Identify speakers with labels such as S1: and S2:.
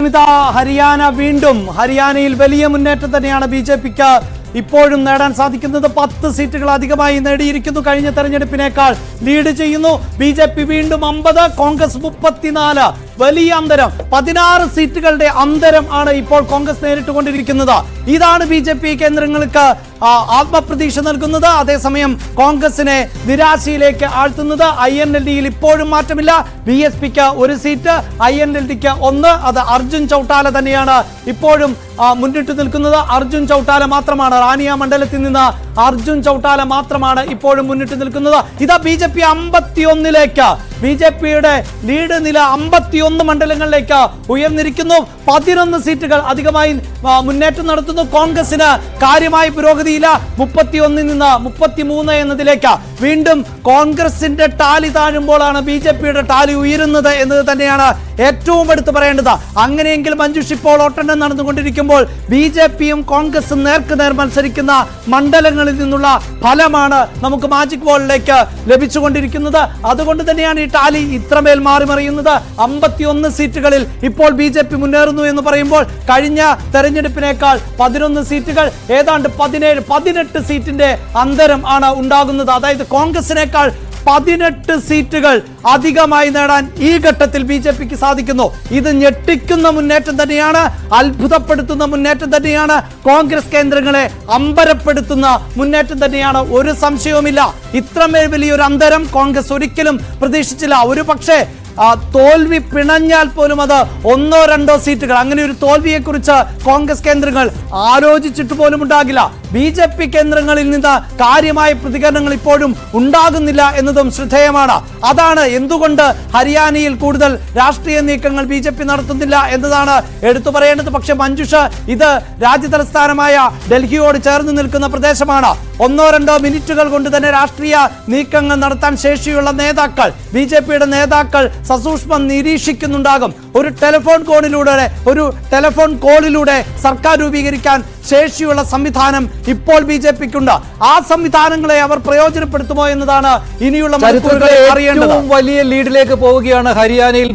S1: സ്മിത, ഹരിയാനയിൽ വലിയ മുന്നേറ്റം തന്നെയാണ് ബിജെപിക്ക് ഇപ്പോഴും നേടാൻ സാധിക്കുന്നത്. 10 സീറ്റുകൾ അധികമായി നേടിയിരിക്കുന്നു. കഴിഞ്ഞ തെരഞ്ഞെടുപ്പിനേക്കാൾ ലീഡ് ചെയ്യുന്നു. ബിജെപി വീണ്ടും 50, കോൺഗ്രസ് 34. വലിയ അന്തരം, 16 സീറ്റുകളുടെ അന്തരം ആണ് ഇപ്പോൾ കോൺഗ്രസ് നേരിട്ടുകൊണ്ടിരിക്കുന്നത്. ഇതാണ് ബിജെപി കേന്ദ്രങ്ങൾക്ക് ആത്മപ്രതീക്ഷ നൽകുന്നത്. അതേസമയം കോൺഗ്രസിനെ നിരാശയിലേക്ക് ആഴ്ത്തുന്നത്. INLDയിൽ ഇപ്പോഴും മാറ്റമില്ല. BSPക്ക് 1 സീറ്റ്, INLDക്ക് 1. അത് അർജുൻ ചൗട്ടാല തന്നെയാണ് ഇപ്പോഴും മുന്നിട്ട് നിൽക്കുന്നത്. അർജുൻ ചൗട്ടാല മാത്രമാണ്, റാനിയ മണ്ഡലത്തിൽ നിന്ന് അർജുൻ ചൗട്ടാല മാത്രമാണ് ഇപ്പോഴും മുന്നിട്ട് നിൽക്കുന്നത്. ഇതാ BJP 51ലേക്ക്, BJPയുടെ ലീഡ് നില 51 മണ്ഡലങ്ങളിലേക്ക് ഉയർന്നിരിക്കുന്നു. 11 സീറ്റുകൾ അധികമായി മുന്നേറ്റം നടത്തുന്നു. കോൺഗ്രസിന് കാര്യമായി പുരോഗതിയില്ല. 31 നിന്ന് 33 എന്നതിലേക്ക് വീണ്ടും കോൺഗ്രസിന്റെ ടാലി താഴുമ്പോഴാണ് BJPയുടെ ടാലി ഉയരുന്നത് എന്നത് തന്നെയാണ് ഏറ്റവും എടുത്തു പറയേണ്ടത്. അങ്ങനെയെങ്കിൽ മഞ്ജുഷ്, ഇപ്പോൾ വോട്ടെണ്ണൽ നടന്നുകൊണ്ടിരിക്കുമ്പോൾ BJPയും കോൺഗ്രസും നേർക്കുനേർ മത്സരിക്കുന്ന മണ്ഡലങ്ങളിൽ നിന്നുള്ള ഫലമാണ് നമുക്ക് മാജിക് ബോളിലേക്ക് ലഭിച്ചുകൊണ്ടിരിക്കുന്നത്. അതുകൊണ്ട് തന്നെയാണ് ഈ ടാലി ഇത്രമേൽ മാറിമറിയുന്നത്. 51 സീറ്റുകളിൽ ഇപ്പോൾ BJP മുന്നേറുന്നു എന്ന് പറയുമ്പോൾ കഴിഞ്ഞ തെരഞ്ഞെടുപ്പിനേക്കാൾ 11 സീറ്റുകൾ, ഏതാണ്ട് 18 സീറ്റിന്റെ അന്തരം ആണ് ഉണ്ടാകുന്നത്. അതായത് കോൺഗ്രസിനേക്കാൾ 18 സീറ്റുകൾ അധികമായി നേടാൻ ഈ ഘട്ടത്തിൽ BJPക്ക് സാധിക്കുന്നു. ഇത് ഞെട്ടിക്കുന്ന മുന്നേറ്റം തന്നെയാണ്, അത്ഭുതപ്പെടുത്തുന്ന മുന്നേറ്റം തന്നെയാണ്, കോൺഗ്രസ് കേന്ദ്രങ്ങളെ അമ്പരപ്പെടുത്തുന്ന മുന്നേറ്റം തന്നെയാണ്. ഒരു സംശയവുമില്ല, ഇത്രമേൽ വലിയൊരു അന്തരം കോൺഗ്രസ് ഒരിക്കലും പ്രതീക്ഷിച്ചില്ല. ഒരു പക്ഷേ തോൽവി പിണഞ്ഞാൽ പോലും അത് 1-2 സീറ്റുകൾ, അങ്ങനെ ഒരു തോൽവിയെക്കുറിച്ച് കോൺഗ്രസ് കേന്ദ്രങ്ങൾ ആലോചിച്ചിട്ട് പോലും ഉണ്ടാകില്ല. BJP കേന്ദ്രങ്ങളിൽ നിന്ന് കാര്യമായ പ്രതികരണങ്ങൾ ഇപ്പോഴും ഉണ്ടാകുന്നില്ല എന്നതും ശ്രദ്ധേയമാണ്. അതാണ് എന്തുകൊണ്ട് ഹരിയാനയിൽ കൂടുതൽ രാഷ്ട്രീയ നീക്കങ്ങൾ BJP നടത്തുന്നില്ല എന്നതാണ് എടുത്തു പറയേണ്ടത്. പക്ഷെ മഞ്ജുഷ, ഇത് രാജ്യതലസ്ഥാനമായ ഡൽഹിയോട് ചേർന്ന് നിൽക്കുന്ന പ്രദേശമാണ്. 1-2 മിനിറ്റുകൾ കൊണ്ട് തന്നെ രാഷ്ട്രീയ നീക്കങ്ങൾ നടത്താൻ ശേഷിയുള്ള നേതാക്കൾ, BJPയുടെ നേതാക്കൾ സസൂക്ഷ്മം നിരീക്ഷിക്കുന്നുണ്ടാകും. ഒരു ടെലിഫോൺ കോളിലൂടെ സർക്കാർ രൂപീകരിക്കാൻ ശേഷിയുള്ള സംവിധാനം ഇപ്പോൾ BJPക്കുണ്ട്. ആ സംവിധാനങ്ങളെ അവർ പ്രയോജനപ്പെടുത്തുമോ എന്നതാണ് ഇനിയുള്ള മണിക്കൂറുകളിൽ അറിയേണ്ടത്.
S2: വലിയ ലീഡിലേക്ക് പോവുകയാണ് ഹരിയാനയിൽ